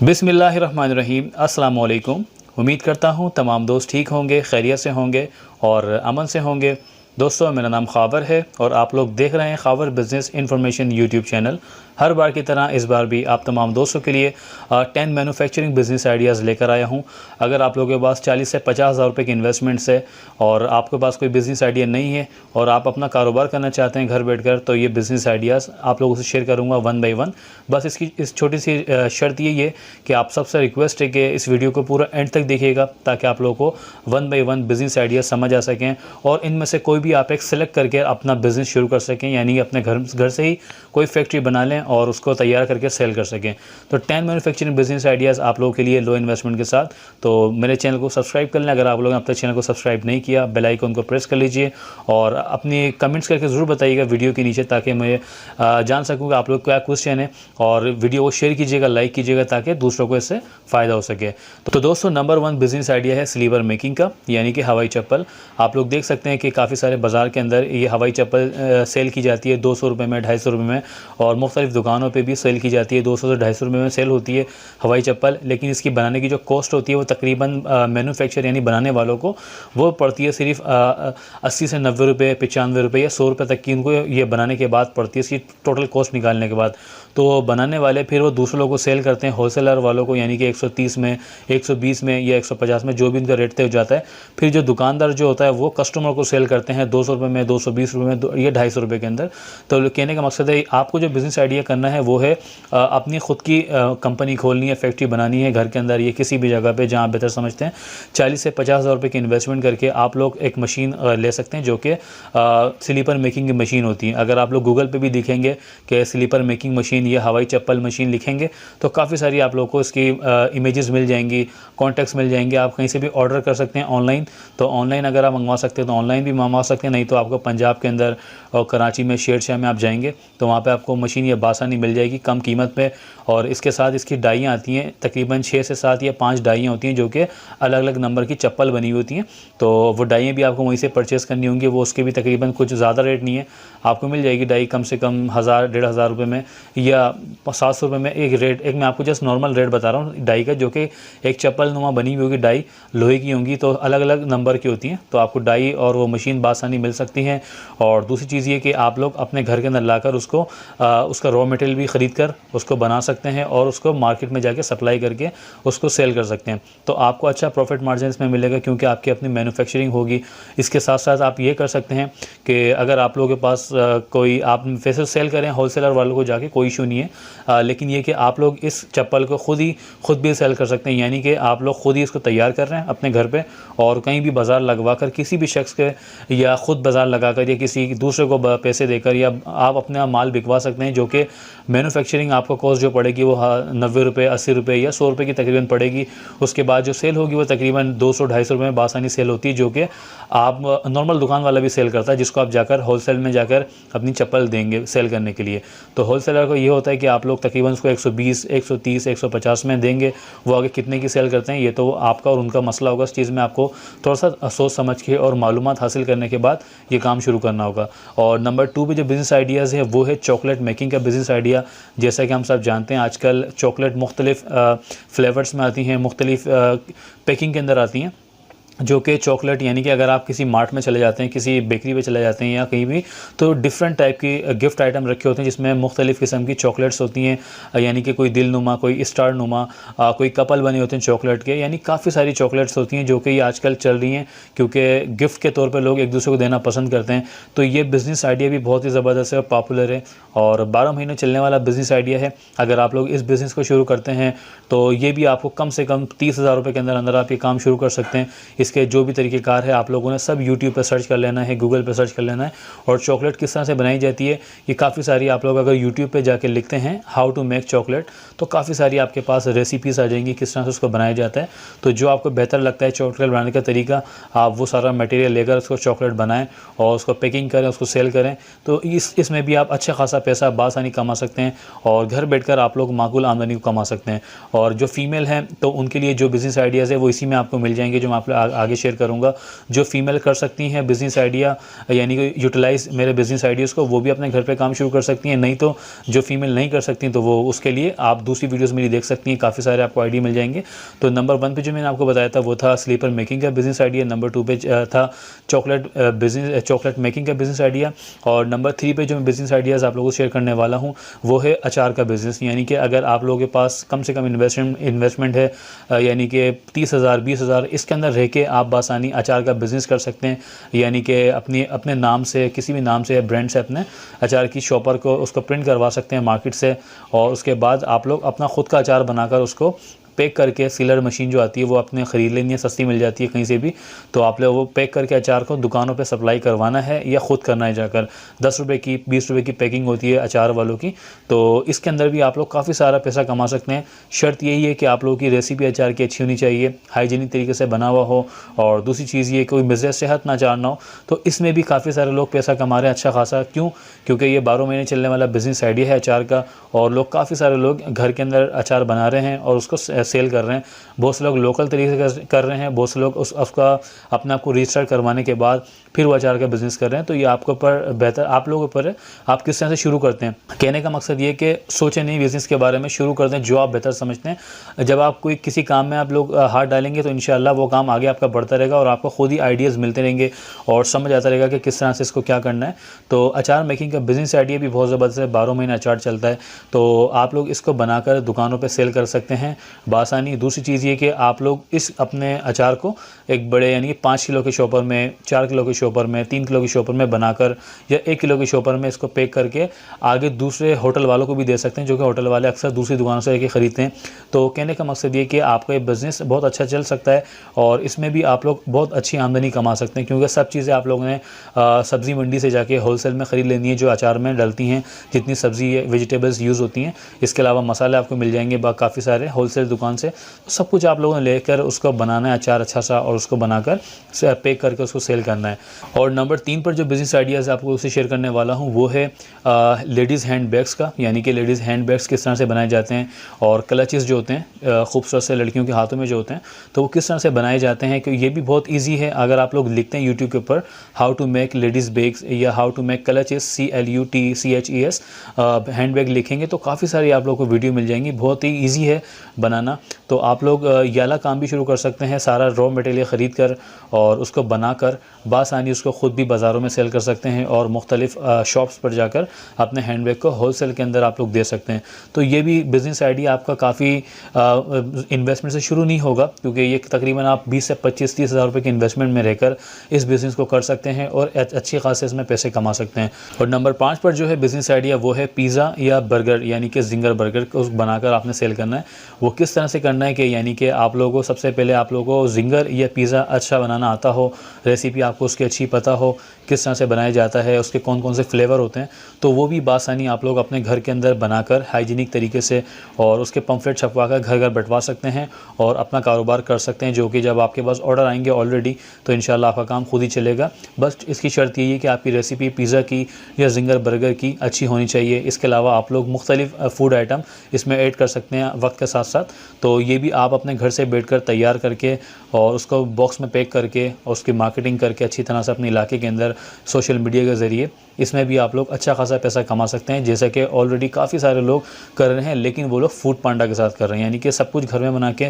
बिस्मिल्लाहिर्रहमानिर्रहीम। अस्सलाम वालेकुम। उम्मीद करता हूँ तमाम दोस्त ठीक होंगे, खैरियत से होंगे और अमन से होंगे। दोस्तों, मेरा नाम ख़ावर है और आप लोग देख रहे हैं ख़ावर बिज़नेस इन्फॉर्मेशन यूट्यूब चैनल। हर बार की तरह इस बार भी आप तमाम दोस्तों के लिए 10 मैन्युफैक्चरिंग बिज़नेस आइडियाज़ लेकर आया हूँ। अगर आप लोगों के पास 40 से 50 हज़ार रुपये की इन्वेस्टमेंट्स है और आपके पास कोई बिज़नेस आइडिया नहीं है और आप अपना कारोबार करना चाहते हैं घर बैठकर, तो ये बिज़नेस आइडियाज़ आप लोगों से शेयर करूँगा वन बाई वन। बस इसकी इस छोटी सी शर्त यही है कि आप सबसे रिक्वेस्ट है कि इस वीडियो को पूरा एंड तक देखिएगा ताकि आप लोगों को one by one business idea समझ आ सकें और इनमें से कोई भी आप एक सेलेक्ट करके अपना बिज़नेस शुरू कर सकें, यानी अपने घर से ही कोई फैक्ट्री बना लें और उसको तैयार करके सेल कर सकें। तो 10 मैन्युफैक्चरिंग बिज़नेस आइडियाज़ आप लोगों के लिए लो इन्वेस्टमेंट के साथ। तो मेरे चैनल को सब्सक्राइब कर लें। अगर आप लोगों ने अब तक चैनल को सब्सक्राइब नहीं किया, बेल आइकन को प्रेस कर लीजिए और अपनी कमेंट्स करके ज़रूर बताइएगा वीडियो के नीचे, ताकि मैं जान सकूँ कि आप लोग क्या क्वेश्चन है। और वीडियो को शेयर कीजिएगा, लाइक कीजिएगा ताकि दूसरों को इससे फ़ायदा हो सके। तो दोस्तों, नंबर 1 बिज़नेस आइडिया है स्लीपर मेकिंग का, यानी कि हवाई चप्पल। आप लोग देख सकते हैं कि काफ़ी सारे बाज़ार के अंदर ये हवाई चप्पल सेल की जाती है 200 रुपये में, 250 रुपये में, और मुख्तलिफ़ दुकानों पे भी सेल की जाती है 200 से 250 रुपये में सेल होती है हवाई चप्पल। लेकिन इसकी बनाने की जो कॉस्ट होती है वो तकरीबन मैन्युफैक्चर यानी बनाने वालों को वो पड़ती है सिर्फ 80 से 90 रुपये, 95 रुपये या 100 रुपये तक की उनको ये बनाने के बाद पड़ती है, इसकी टोटल कॉस्ट निकालने के बाद। तो बनाने वाले फिर वो दूसरे लोगों को सेल करते हैं, होलसेलर वालों को, यानी कि 130 में, 120 में या 150 में, जो भी उनका रेट तय हो जाता है। फिर जो दुकानदार जो होता है वो कस्टमर को सेल करते हैं 200 रुपये में, 220 रुपये में, या 250 रुपये के अंदर। तो कहने का मकसद है आपको जो बिज़नेस आइडिया करना है वो है अपनी ख़ुद की कंपनी खोलनी है, फैक्ट्री बनानी है घर के अंदर, ये किसी भी जगह पे जहाँ आप बेहतर समझते हैं। 40 से 50 हज़ार रुपये की इन्वेस्टमेंट करके आप लोग एक मशीन ले सकते हैं जो कि स्लीपर मेकिंग की मशीन होती है। अगर आप लोग गूगल पे भी दिखेंगे कि स्लीपर मेकिंग मशीन या हवाई चप्पल मशीन लिखेंगे तो काफ़ी सारी आप लोगों को इसकी इमेजेस मिल जाएंगी, कॉन्टैक्ट्स मिल जाएंगे। आप कहीं से भी ऑर्डर कर सकते हैं ऑनलाइन, तो ऑनलाइन अगर आप मंगवा सकते हैं तो ऑनलाइन भी मंगवा सकते हैं, नहीं तो आपको पंजाब के अंदर और कराची में शेरशाह में आप जाएंगे तो वहाँ पे आपको मशीन ये बासानी मिल जाएगी कम कीमत पे। और इसके साथ इसकी डाइयाँ आती हैं, तकरीबन 6 से 7 या 5 डाइयाँ होती हैं जो कि अलग अलग नंबर की चप्पल बनी होती हैं। तो वो डाइयाँ भी आपको वहीं से परचेज़ करनी होंगी, वो उसके भी तकरीबन कुछ ज़्यादा रेट नहीं है, आपको मिल जाएगी डाई कम से कम 1000 1500 रुपये में या 700 रुपये में। एक मैं आपको जस्ट नॉर्मल रेट बता रहा हूँ डाई का, जो कि एक चप्पल नुमा बनी हुई होगी, डाई लोहे की होंगी, तो अलग अलग नंबर की होती हैं। तो आपको डाई और वो मशीन बासानी मिल सकती हैं। और दूसरी चीज़ ये कि आप लोग अपने घर के अंदर लाकर उसको उसका रॉ मटेरियल भी ख़रीद कर उसको बना सकते हैं और उसको मार्केट में जाके सप्लाई करके उसको सेल कर सकते हैं। तो आपको अच्छा प्रॉफिट मार्जिन इसमें मिलेगा क्योंकि आपकी अपनी मैन्युफैक्चरिंग होगी। इसके साथ साथ आप ये कर सकते हैं कि अगर आप लोगों के पास कोई आप वैसे सेल करें होलसेलर वालों को जाके, कोई इशू नहीं है, लेकिन ये कि आप लोग इस चप्पल को खुद भी सेल कर सकते हैं, यानी कि आप लोग खुद ही इसको तैयार कर रहे हैं अपने घर पे और कहीं भी बाज़ार लगवा कर किसी भी शख्स के, या ख़ुद बाज़ार लगा कर या किसी दूसरे को पैसे देकर, या आप अपना माल बिकवा सकते हैं, जो कि मैन्युफैक्चरिंग आपको कॉस्ट जो पड़ेगी वो 90 रुपये, 80 रुपये या 100 रुपये की तकरीबन पड़ेगी। उसके बाद जो सेल होगी वो तकरीबन 200-250 रुपये में बासानी सेल होती है, जो कि आप नॉर्मल दुकान वाला भी सेल करता है, जिसको आप जाकर होलसेल में जाकर अपनी चप्पल देंगे सेल करने के लिए। तो होलसेलर को ये होता है कि आप लोग तकरीबन उसको 120, 130, 150 में देंगे, वो आगे कितने की सेल करते हैं ये तो आपका और उनका मसला होगा। इस चीज़ में आपको थोड़ा सा सोच समझ के और मालूमात हासिल करने के बाद ये काम शुरू करना होगा। और नंबर 2 पे जो बिज़नेस आइडियाज़ है वो है चॉकलेट मेकिंग का बिज़नेस आइडिया। जैसा कि हम सब जानते हैं आजकल चॉकलेट मुख्तलिफ़ फ्लेवर्स में आती हैं, मुख्तलिफ़ पैकिंग के अंदर आती हैं, जो कि चॉकलेट, यानी कि अगर आप किसी मार्ट में चले जाते हैं, किसी बेकरी पे चले जाते हैं या कहीं भी, तो डिफरेंट टाइप की गिफ्ट आइटम रखे होते हैं जिसमें मुख्तलिफ़ किस्म की चॉकलेट्स होती हैं, यानी कि कोई दिल नुमा, कोई स्टार नुमा, कोई कपल बने होते हैं चॉकलेट के, यानी काफ़ी सारी चॉकलेट्स होती हैं जो कि ये आजकल चल रही हैं क्योंकि गिफ्ट के तौर पर लोग एक दूसरे को देना पसंद करते हैं। तो ये बिज़नेस आइडिया भी बहुत ही ज़बरदस्त है और पॉपुलर है और 12 महीने चलने वाला बिज़नेस आइडिया है। अगर आप लोग इस बिज़नेस को शुरू करते हैं तो ये भी आपको कम से कम 30 हज़ार रुपये के अंदर अंदर आप ये काम शुरू कर सकते हैं। इसके जो भी तरीक़ेकार है आप लोगों ने सब यूट्यूब पर सर्च कर लेना है, गूगल पर सर्च कर लेना है। और चॉकलेट किस तरह से बनाई जाती है ये काफ़ी सारी, आप लोग अगर यूट्यूब पे जाके लिखते हैं हाउ टू मेक चॉकलेट तो काफ़ी सारी आपके पास रेसिपीज़ आ जाएंगी किस तरह से उसको बनाया जाता है। तो जो आपको बेहतर लगता है चॉकलेट बनाने का तरीका, आप वो सारा मटेरियल लेकर उसको चॉकलेट बनाएं और उसको पैकिंग करें, उसको सेल करें। तो इसमें भी आप अच्छा खासा पैसा बासानी कमा सकते हैं और घर बैठकर आप लोग माकूल आमदनी को कमा सकते हैं। और जो फीमेल हैं तो उनके लिए जो बिज़नेस आइडियाज़ है वो इसी में आपको मिल जाएंगे, जो मैं आगे शेयर करूँगा। जो फीमेल कर सकती हैं बिज़नेस आइडिया, यानी कि यूटिलाइज़ मेरे बिज़नेस आइडियाज़ को, वो भी अपने घर पे काम शुरू कर सकती हैं। नहीं तो जो फीमेल नहीं कर सकती तो वो उसके लिए आप दूसरी वीडियोज़ मेरी देख सकती हैं, काफ़ी सारे आपको आइडिया मिल जाएंगे। तो नंबर 1 पे जो मैंने आपको बताया था वो था स्लीपर मेकिंग का बिज़नेस आइडिया, नंबर 2 पे था चॉकलेट मेकिंग का बिज़नेस आइडिया, और नंबर 3 पे जो मैं बिज़नेस आइडियाज़ आप लोगों को शेयर करने वाला हूँ वो है अचार का बिज़नेस। यानी कि अगर आप लोगों के पास कम से कम इन्वेस्टमेंट है, यानी कि 30,000 20,000, इसके अंदर रह के आप बासानी अचार का बिज़नेस कर सकते हैं। यानी कि अपने नाम से, किसी भी नाम से, ब्रांड से अपने अचार की शॉपर को उसको प्रिंट करवा सकते हैं मार्केट से, और उसके बाद आप लोग अपना ख़ुद का अचार बनाकर उसको पैक करके, सीलर मशीन जो आती है वो आपने ख़रीद लेनी है, सस्ती मिल जाती है कहीं से भी। तो आप लोग वो पैक करके अचार को दुकानों पे सप्लाई करवाना है या ख़ुद करना है जाकर। 10 रुपये की 20 रुपये की पैकिंग होती है अचार वालों की। तो इसके अंदर भी आप लोग काफ़ी सारा पैसा कमा सकते हैं। शर्त यही है कि आप लोगों की रेसिपी अचार की अच्छी होनी चाहिए, हाइजीनिक तरीके से बना हुआ हो, और दूसरी चीज़ ये कोई मिज़े सेहत ना अचार ना हो। तो इसमें भी काफ़ी सारे लोग पैसा कमा रहे हैं अच्छा खासा। क्यों? क्योंकि ये 12 महीने चलने वाला बिज़नेस आइडिया है अचार का, और लोग काफ़ी सारे लोग घर के अंदर अचार बना रहे हैं और उसको सेल कर रहे हैं। बहुत से लोग लोकल तरीके से कर रहे हैं, बहुत से लोग उसका अपने आप को रजिस्टर करवाने के बाद फिर वो अचार का बिज़नेस कर रहे हैं। तो ये आपके ऊपर बेहतर, आप लोगों के ऊपर है, आप किस तरह से शुरू करते हैं। कहने का मकसद ये कि सोचें नहीं बिज़नेस के बारे में, शुरू कर दें जो आप बेहतर समझते हैं। जब आप कोई किसी काम में आप लोग हाथ डालेंगे तो इंशाल्लाह वो काम आगे आपका बढ़ता रहेगा और आपको खुद ही आइडियाज़ मिलते रहेंगे और समझ आता रहेगा कि किस तरह से इसको क्या करना है। तो अचार मेकिंग का बिज़नेस आइडिया भी बहुत ज़बरदस्त है, 12 महीने अचार चलता है। तो आप लोग इसको बनाकर दुकानों पर सेल कर सकते हैं बासानी। दूसरी चीज़ ये कि आप लोग इस अपने अचार को एक बड़े, यानी 5 किलो के शॉपर में, 4 किलो के शॉपर में, 3 किलो के शॉपर में बनाकर, या 1 किलो के शॉपर में इसको पैक करके आगे दूसरे होटल वालों को भी दे सकते हैं, जो कि होटल वाले अक्सर दूसरी दुकानों से लेके ख़रीदते हैं। तो कहने का मकसद ये कि आपका ये बिज़नेस बहुत अच्छा चल सकता है और इसमें भी आप लोग बहुत अच्छी आमदनी कमा सकते हैं, क्योंकि सब चीज़ें आप लोगों ने सब्ज़ी मंडी से जाके होलसेल में ख़रीद लेनी है जो अचार में डलती हैं, जितनी सब्ज़ी वेजिटेबल्स यूज़ होती हैं। इसके अलावा मसाले आपको मिल जाएंगे काफ़ी सारे होलसेल दुकान से। सब कुछ आप लोगों ने लेकर उसको बनाना है अचार अच्छा सा, और उसको बनाकर पैक करके उसको सेल करना है। और नंबर 3 पर जो बिज़नेस आइडियाज़ आपको उसे शेयर करने वाला हूँ वो है लेडीज़ हैंड बैग्स का। यानी कि लेडीज़ हैंड बैग्स किस तरह से बनाए जाते हैं, और क्लचेस जो होते हैं खूबसूरत से लड़कियों के हाथों में जो होते हैं, तो वो किस तरह से बनाए जाते हैं। कि ये भी बहुत ईजी है। अगर आप लोग लिखते हैं यूट्यूब के ऊपर how to make ladies bags या how to make clutches CLUTCHES hand bag लिखेंगे तो काफ़ी सारी आप लोग को वीडियो मिल जाएंगी। बहुत ही ईजी है बनाना। तो आप लोग ये वाला काम भी शुरू कर सकते हैं, सारा रॉ मटेरियल ख़रीद कर और उसको बनाकर बासानी उसको ख़ुद भी बाज़ारों में सेल कर सकते हैं, और मुख्तलिफ़ शॉप्स पर जाकर अपने हैंडबैग को होलसेल के अंदर आप लोग दे सकते हैं। तो ये भी बिज़नेस आइडिया आपका काफ़ी इन्वेस्टमेंट से शुरू नहीं होगा, क्योंकि ये तकरीबन आप 20 से 25-30 हज़ार रुपये की इन्वेस्टमेंट में रहकर इस बिज़नेस को कर सकते हैं और अच्छी खासे इसमें पैसे कमा सकते हैं। और नंबर 5 पर जो है बिज़नेस आइडिया वो है पिज़्ज़ा या बर्गर, यानी कि जिंगर बर्गर को बनाकर आपने सेल करना है। वो किस तरह से करना है कि यानी कि आप लोगों को सबसे पहले आप लोगों को जिंगर या पिज़्ज़ा अच्छा बनाना आता हो, रेसिपी आपको उसकी अच्छी पता हो, किस तरह से बनाया जाता है, उसके कौन कौन से फ्लेवर होते हैं, तो वो भी बासानी आप लोग अपने घर के अंदर बनाकर हाइजीनिक तरीके से और उसके पम्फलेट छपवा कर घर घर बंटवा सकते हैं और अपना कारोबार कर सकते हैं। जो कि जब आपके पास ऑर्डर आएंगे ऑलरेडी तो इंशाल्लाह आपका काम खुद ही चलेगा। बस इसकी शर्त यही है कि आपकी रेसिपी पिज़्ज़ा की या जिंगर बर्गर की अच्छी होनी चाहिए। इसके अलावा आप लोग मुख्तलिफ फूड आइटम इसमें ऐड कर सकते हैं वक्त के साथ साथ। तो ये भी आप अपने घर से बैठकर तैयार करके और उसको बॉक्स में पैक करके और उसकी मार्केटिंग करके अच्छी तरह से अपने इलाके के अंदर सोशल मीडिया के ज़रिए इसमें भी आप लोग अच्छा खासा पैसा कमा सकते हैं, जैसा कि ऑलरेडी काफ़ी सारे लोग कर रहे हैं। लेकिन वो लोग फूड पांडा के साथ कर रहे हैं, यानी कि सब कुछ घर में बना के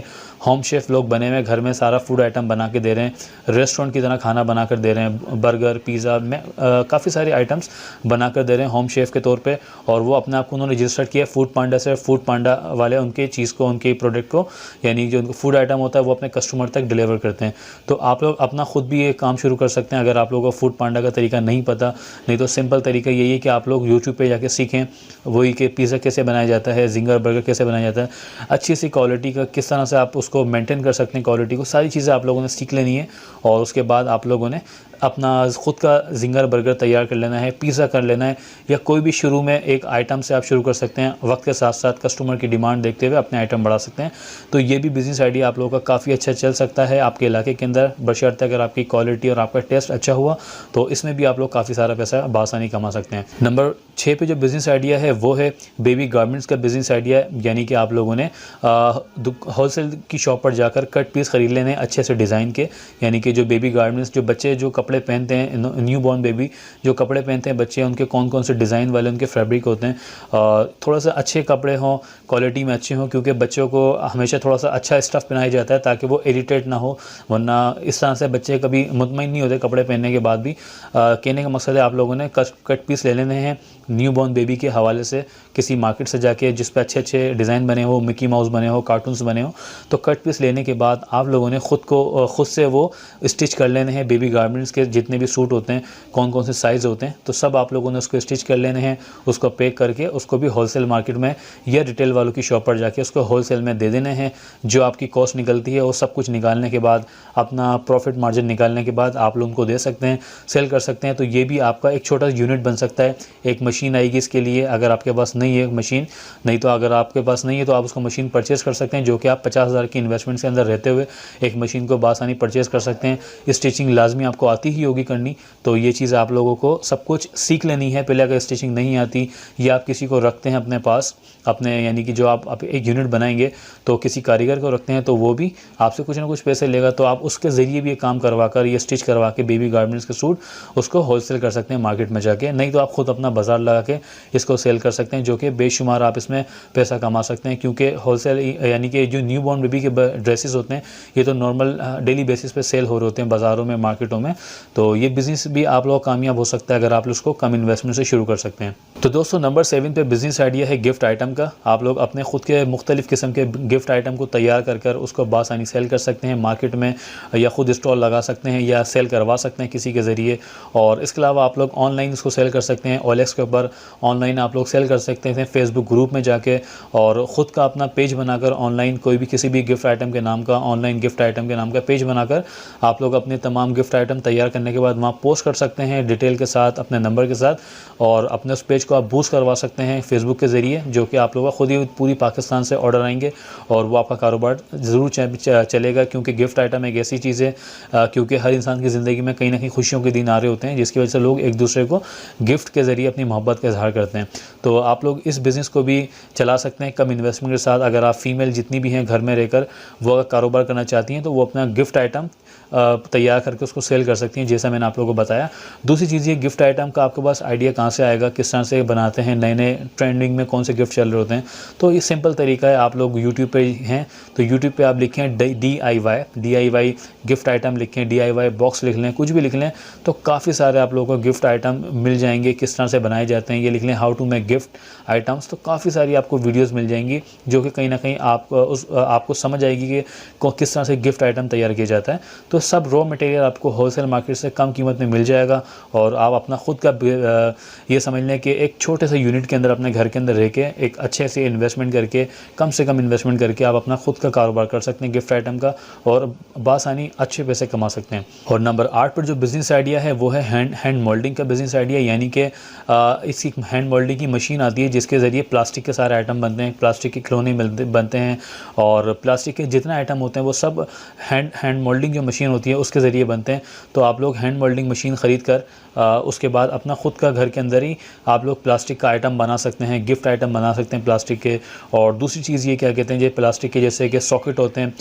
होम शेफ़ लोग बने हुए घर में सारा फूड आइटम बना के दे रहे हैं, रेस्टोरेंट की तरह खाना बना कर दे रहे हैं, बर्गर पिज़्ज़ा में काफ़ी सारे आइटम्स बना कर दे रहे हैं होम शेफ़ के तौर पर। और वो अपने आप को उन्होंने रजिस्टर किया फूड पांडा से। फूड पांडा वाले उनके चीज़ को, उनके प्रोडक्ट को, यानी जो उनको फूड आइटम होता है वो अपने कस्टमर तक डिलीवर करते हैं। तो आप लोग अपना खुद भी ये काम शुरू कर सकते हैं अगर आप लोगों को फूड पांडा का तरीका नहीं पता। नहीं तो सिंपल तरीका यही है कि आप लोग यूट्यूब पे जाके सीखें वही कि पिज़्ज़ा कैसे बनाया जाता है, जिंगर बर्गर कैसे बनाया जाता है, अच्छी सी क्वालिटी का किस तरह से आप उसको मेंटेन कर सकते हैं क्वालिटी को, सारी चीज़ें आप लोगों ने सीख लेनी है। और उसके बाद आप लोगों ने अपना ख़ुद का जिंगर बर्गर तैयार कर लेना है, पिज़्ज़ा कर लेना है, या कोई भी शुरू में एक आइटम से आप शुरू कर सकते हैं। वक्त के साथ साथ कस्टमर की डिमांड देखते हुए अपने आइटम बढ़ा सकते हैं। सकते हैं। तो ये भी बिज़नेस आइडिया आप लोगों का काफ़ी अच्छा चल सकता है आपके इलाके के अंदर, बशर्ते अगर आपकी क्वालिटी और आपका टेस्ट अच्छा हुआ तो इसमें भी आप लोग काफ़ी सारा पैसा बआसानी कमा सकते हैं। नंबर 6 पे जो बिज़नेस आइडिया है वो है बेबी गारमेंट्स का बिज़नेस आइडिया, यानी कि आप लोगों ने होलसेल की शॉप पर जाकर कट पीस ख़रीद लेने अच्छे से डिज़ाइन के, यानी कि जो बेबी गारमेंट्स, जो बच्चे जो कपड़े पहनते हैं, न्यू बॉर्न बेबी जो कपड़े पहनते हैं बच्चे, उनके कौन कौन से डिज़ाइन वाले उनके फैब्रिक होते हैं, थोड़ा सा अच्छे कपड़े हों, क्वालिटी में अच्छे हों, क्योंकि बच्चों को हमेशा थोड़ा सा अच्छा स्टफ़ पहनाया जाता है ताकि वो इरिटेट ना हो, वरना इस तरह से बच्चे कभी मुतमईन नहीं होते कपड़े पहनने के बाद भी। कहने का मकसद है आप लोगों ने कट पीस ले लेने हैं न्यू बॉर्न बेबी के हवाले से किसी मार्केट से जाके, जिस पे अच्छे अच्छे डिज़ाइन बने हो, मिकी माउस बने हो, कार्टून्स बने हो। तो कट पीस लेने के बाद आप लोगों ने खुद से वो स्टिच कर लेने हैं। बेबी गारमेंट्स के जितने भी सूट होते हैं, कौन कौन से साइज़ होते हैं, तो सब आप लोगों ने उसको स्टिच कर लेने हैं, उसको पैक करके उसको भी होलसेल मार्केट में या रिटेल वालों की शॉप पर जाके उसको होलसेल में दे देने हैं। जो आपकी कॉस्ट निकलती है वो सब कुछ निकालने के बाद, अपना प्रॉफिट मार्जिन निकालने के बाद आप लोग उनको दे सकते हैं, सेल कर सकते हैं। तो ये भी आपका एक छोटा यूनिट बन सकता है। एक मशीन आएगी इसके लिए, अगर आपके पास नहीं है मशीन, नहीं तो अगर आपके पास नहीं है तो आप उसको मशीन परचेज़ कर सकते हैं, जो कि आप 50,000 की इन्वेस्टमेंट के अंदर रहते हुए एक मशीन को बासानी परचेज़ कर सकते हैं। स्टिचिंग लाजमी आपको आती ही होगी करनी, तो ये चीज़ आप लोगों को सब कुछ सीख लेनी है पहले। अगर स्टिचिंग नहीं आती या आप किसी को रखते हैं अपने पास, अपने यानी कि जो आप एक यूनिट बनाएंगे तो किसी कारीगर को रखते हैं तो वो भी आपसे कुछ ना कुछ पैसे लेगा, तो आप उसके ज़रिए भी ये काम करवा कर, ये स्टिच करवा के बेबी गारमेंट्स के सूट उसको होलसेल कर सकते हैं मार्केट में जाके। नहीं तो आप ख़ुद अपना बाज़ार लगा के इसको सेल कर सकते हैं, जो कि बेशुमार आप इसमें पैसा कमा सकते हैं। क्योंकि होलसेल यानी कि जो न्यू बॉर्न बेबी के ड्रेसेस होते हैं ये तो नॉर्मल डेली बेसिस पे सेल हो रहे होते हैं बाज़ारों में, मार्केटों में। तो ये बिज़नेस भी आप लोग कामयाब हो सकता है अगर आप उसको कम इन्वेस्टमेंट से शुरू कर सकते हैं। तो दोस्तों नंबर 7 पे बिज़नेस आइडिया है गिफ्ट आइटम का। आप लोग अपने खुद के मुख्तलिफ़ किस्म के गिफ्ट आइटम को तैयार कर उसको बासानी सेल कर सकते हैं मार्केट में, या ख़ुद स्टॉल लगा सकते हैं या सेल करवा सकते हैं किसी के ज़रिए। और इसके अलावा आप लोग ऑनलाइन इसको सेल कर सकते हैं, OLX के ऊपर ऑनलाइन आप लोग सेल कर सकते हैं, फेसबुक ग्रुप में जाके, और ख़ुद का अपना पेज बनाकर ऑनलाइन कोई भी किसी भी गिफ्ट आइटम के नाम का, ऑनलाइन गिफ्ट आइटम के नाम का पेज बनाकर आप लोग अपने तमाम गिफ्ट आइटम तैयार करने के बाद वहाँ पोस्ट कर सकते हैं डिटेल के साथ, अपने नंबर के साथ, और अपने उस पेज को आप बूस्ट करवा सकते हैं फेसबुक के ज़रिए, जो कि आप लोगों का खुद ही पूरी पाकिस्तान से ऑर्डर आएंगे और वो आपका कारोबार ज़रूर चलेगा। क्योंकि गिफ्ट आइटम एक ऐसी चीज़ है, क्योंकि हर इंसान की ज़िंदगी में कहीं ना कहीं खुशियों के दिन आ रहे होते हैं, जिसकी वजह से लोग एक दूसरे को गिफ्ट के ज़रिए अपनी मोहब्बत का इजहार करते हैं। तो आप लोग इस बिज़नेस को भी चला सकते हैं कम इन्वेस्टमेंट के साथ। अगर आप फीमेल जितनी भी हैं घर में रहकर वो अगर कारोबार करना चाहती हैं तो वो अपना गिफ्ट आइटम तैयार करके उसको सेल कर सकती हैं, जैसा मैंने आप लोगों को बताया। दूसरी चीज़ ये गिफ्ट आइटम का आपके पास आइडिया कहाँ से आएगा, किस तरह से बनाते हैं, नए नए ट्रेंडिंग में कौन से गिफ्ट चल रहे होते हैं। तो ये सिंपल तरीका है, आप लोग यूट्यूब पे हैं तो यूट्यूब पे आप लिखें DIY गिफ्ट आइटम लिखें, DIY बॉक्स लिख लें, कुछ भी लिख लें, तो काफ़ी सारे आप लोगों को गिफ्ट आइटम मिल जाएंगे, किस तरह से बनाए जाते हैं। ये लिख लें how to make gift items, तो काफ़ी सारी आपको वीडियोज़ मिल जाएंगी जो कि कहीं ना कहीं आपको समझ आएगी कि किस तरह से गिफ्ट आइटम तैयार किया जाता है। तो सब रॉ मटेरियल आपको होलसेल मार्केट से कम कीमत में मिल जाएगा, और आप अपना खुद का ये समझ लें कि एक छोटे से यूनिट के अंदर अपने घर के अंदर रह के एक अच्छे से इन्वेस्टमेंट करके, कम से कम इन्वेस्टमेंट करके आप अपना खुद का कारोबार कर सकते हैं गिफ्ट आइटम का, और बासानी अच्छे पैसे कमा सकते हैं। और नंबर 8 पर जो बिज़नेस आइडिया है वो है हैंड मोल्डिंग का बिज़नेस आइडिया, यानी कि इसकी हैंड मोल्डिंग की मशीन आती है जिसके ज़रिए प्लास्टिक के सारे आइटम बनते हैं, प्लास्टिक के खिलौने बनते हैं, और प्लास्टिक के जितने आइटम होते हैं वो सब हैंड मोल्डिंग जो मशीन होती है उसके ज़रिए बनते हैं। तो आप लोग हैंड मोल्डिंग मशीन ख़रीद कर उसके बाद अपना ख़ुद का घर के अंदर ही आप लोग प्लास्टिक का आइटम बना सकते हैं, गिफ्ट आइटम बना सकते हैं प्लास्टिक के। और दूसरी चीज़ ये क्या कहते हैं, ये प्लास्टिक के जैसे कि सॉकेट होते हैं,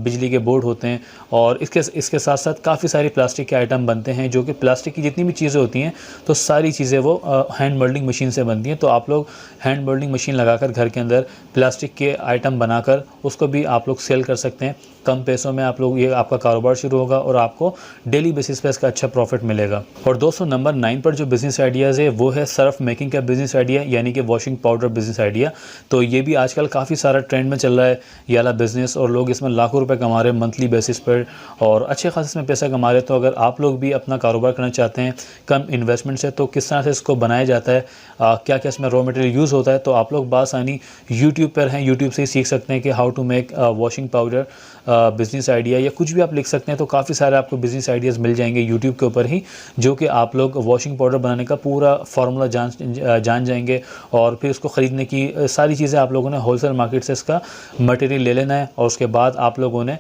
बिजली के बोर्ड होते हैं, और इसके साथ साथ काफ़ी सारे प्लास्टिक के आइटम बनते हैं, जो कि प्लास्टिक की जितनी भी चीज़ें होती हैं तो सारी चीज़ें वो हैंड मोल्डिंग मशीन से बनती हैं। तो आप लोग हैंड मोल्डिंग मशीन लगाकर घर के अंदर प्लास्टिक के आइटम बनाकर उसको भी आप लोग सेल कर सकते हैं। कम पैसों में आप लोग, ये आपका कारोबार शुरू होगा और आपको डेली बेसिस पे इसका अच्छा प्रॉफिट मिलेगा। और दोस्तों नंबर 9 पर जो बिज़नेस आइडियाज़ है वो है सर्फ मेकिंग का बिज़नेस आइडिया, यानी कि वॉशिंग पाउडर बिज़नेस आइडिया। तो ये भी आजकल काफ़ी सारा ट्रेंड में चल रहा है ये वाला बिज़नेस, और लोग इसमें लाखों रुपए कमा रहे हैं मंथली बेसिस पर, और अच्छे खास इसमें पैसा कमा रहे हैं। तो अगर आप लोग भी अपना कारोबार करना चाहते हैं कम इन्वेस्टमेंट से, तो किस तरह से इसको बनाया जाता है, क्या क्या इसमें रॉ मटेरियल यूज़ होता है, तो आप लोग बासानी यूट्यूब पर हैं, यूट्यूब से ही सीख सकते हैं कि how to make washing powder business idea, या कुछ भी आप लिख सकते हैं। तो काफ़ी सारे आपको बिज़नेस आइडियाज़ मिल जाएंगे यूट्यूब के ऊपर ही, जो कि आप लोग वॉशिंग पाउडर बनाने का पूरा फार्मूला जान जाएंगे, और फिर उसको ख़रीदने की सारी चीज़ें आप लोगों ने होलसेल मार्केट से इसका मटेरियल ले लेना है और उसके बाद आप लोगों ने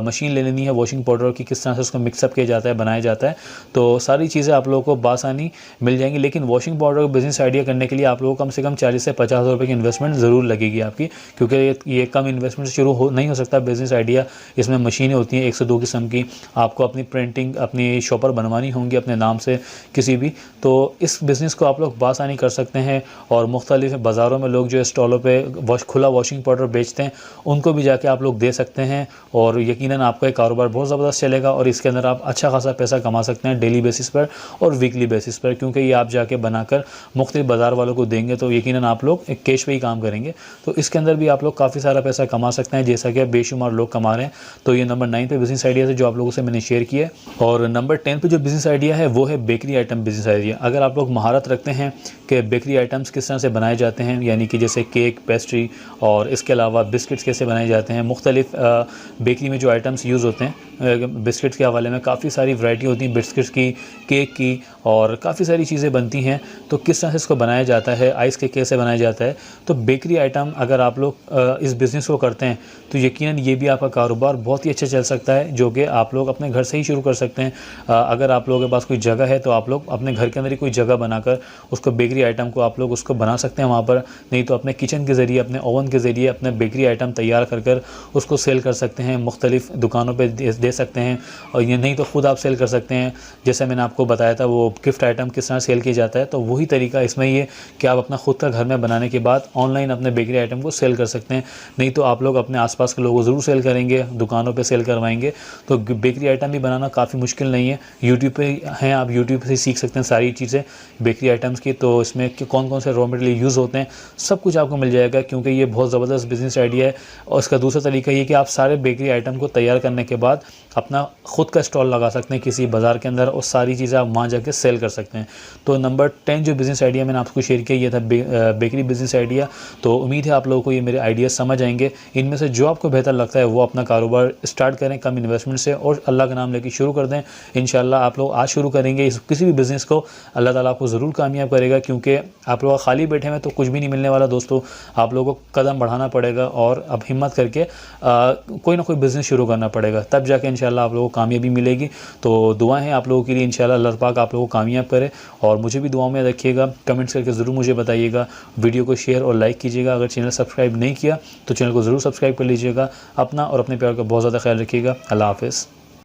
मशीन ले लेनी है वॉशिंग पाउडर की, किस तरह से उसको मिक्सअप किया जाता है, बनाया जाता है। तो सारी चीज़ें आप लोगों को बासानी मिल जाएंगी। लेकिन वॉशिंग पाउडर का बिज़नेस आइडिया करने के लिए आप लोगों को कम से कम 40 से 50 रुपये की इन्वेस्टमेंट ज़रूर लगेगी आपकी, क्योंकि ये कम इन्वेस्टमेंट से शुरू नहीं हो सकता बिज़नेस आइडिया। इसमें मशीनें होती हैं 102 किस्म की, आपको अपनी प्रिंटिंग अपनी शॉपर बनवानी होंगी अपने नाम से किसी भी। तो इस बिज़नेस को आप लोग बासानी कर सकते हैं और मुख्तलिफ बाज़ारों में लोग जो स्टॉलों पे खुला वॉशिंग पाउडर बेचते हैं उनको भी जाके आप लोग दे सकते हैं और यकीनन आपका एक कारोबार बहुत ज़बरदस्त चलेगा और इसके अंदर आप अच्छा खासा पैसा कमा सकते हैं डेली बेसिस पर और वीकली बेसिस पर, क्योंकि ये आप जाके बनाकर मुख्तलिफ बाज़ार वालों को देंगे तो यकीनन आप लोग एक कैश पे ही काम करेंगे। तो इसके अंदर भी आप लोग काफ़ी सारा पैसा कमा सकते हैं, जैसा कि बेशुमार लोग कमा रहे हैं। तो ये नंबर 9 पे बिज़नेस आइडिया है जो आप लोगों से मैंने शेयर किया। और नंबर 10 पे जो बिज़नेस आइडिया है वो है बेकरी आइटम बिज़नेस आइडिया। अगर आप लोग महारत रखते हैं कि बेकरी आइटम्स किस तरह से बनाए जाते हैं, यानी कि जैसे केक, पेस्ट्री और इसके अलावा बिस्किट्स कैसे बनाए जाते हैं, मुख्तलिफ बेकरी में जो आइटम्स यूज़ होते हैं बिस्किट्स के हवाले में काफ़ी सारी वैरायटी होती है बिस्किट्स की, केक की और काफ़ी सारी चीज़ें बनती हैं। तो किस तरह से इसको बनाया जाता है, आइस केक कैसे बनाया जाता है। तो बेकरी आइटम अगर आप लोग इस बिज़नेस को करते हैं तो यकीनन ये भी आपका कारोबार बहुत ही अच्छा चल सकता है, जो कि आप लोग अपने घर से ही शुरू कर सकते हैं। अगर आप लोगों के पास कोई जगह है तो आप लोग अपने घर के अंदर ही कोई जगह बनाकर उसको बेकरी आइटम को आप लोग उसको बना सकते हैं वहाँ पर, नहीं तो अपने किचन के ज़रिए, अपने ओवन के ज़रिए अपने बेकरी आइटम तैयार कर उसको सेल कर सकते हैं, मुख्तलिफ दुकानों पर दे सकते हैं। और ये नहीं तो ख़ुद आप सेल कर सकते हैं, जैसे मैंने आपको बताया था वो गिफ्ट आइटम किस तरह सेल किया जाता है। तो वही तरीका इसमें ये कि आप अपना खुद का घर में बनाने के बाद ऑनलाइन अपने बेकरी आइटम को सेल कर सकते हैं। नहीं तो आप लोग अपने आसपास के लोगों को ज़रूर सेल करेंगे, दुकानों पे सेल करवाएंगे। तो बेकरी आइटम भी बनाना काफ़ी मुश्किल नहीं है, यूट्यूब पे हैं, आप यूट्यूब से सीख सकते हैं सारी चीज़ें बेकरी आइटम्स की। तो इसमें कौन कौन से रॉ मटेरियल यूज़ होते हैं सब कुछ आपको मिल जाएगा, क्योंकि ये बहुत ज़बरदस्त बिज़नेस आइडिया है। और इसका दूसरा तरीका ये कि आप सारे बेकरी आइटम को तैयार करने के बाद अपना खुद का स्टॉल लगा सकते हैं किसी बाज़ार के अंदर और सारी चीज़ें आप वहाँ जाके सेल कर सकते हैं। तो नंबर 10 जो बिज़नेस आइडिया मैंने आपको शेयर किया ये था बेकरी बिज़नेस आइडिया। तो उम्मीद है आप लोगों को ये मेरे आइडिया समझ आएंगे। इनमें से जो आपको बेहतर लगता है वो अपना कारोबार स्टार्ट करें कम इन्वेस्टमेंट से और अल्लाह का नाम लेके शुरू कर दें। इंशाल्लाह आप लोग आज शुरू करेंगे किसी भी बिज़नेस को, अल्लाह ताला आपको ज़रूर कामयाब करेगा, क्योंकि आप लोग खाली बैठे हैं तो कुछ भी नहीं मिलने वाला दोस्तों। आप लोगों को कदम बढ़ाना पड़ेगा और अब हिम्मत करके कोई ना कोई बिज़नेस शुरू करना पड़ेगा, तब जाके इंशाल्लाह आप लोगों को कामयाबी मिलेगी। तो दुआएं हैं आप लोगों के लिए, इंशाल्लाह अल्लाह पाक आप लोगों को कामयाब करे। और मुझे भी दुआओं में रखिएगा, कमेंट्स करके ज़रूर मुझे बताइएगा, वीडियो को शेयर और लाइक कीजिएगा। अगर चैनल सब्सक्राइब नहीं किया तो चैनल को ज़रूर सब्सक्राइब कर लीजिएगा। अपना और अपने प्यार का बहुत ज़्यादा ख्याल रखिएगा। अल्लाह हाफ़िज़।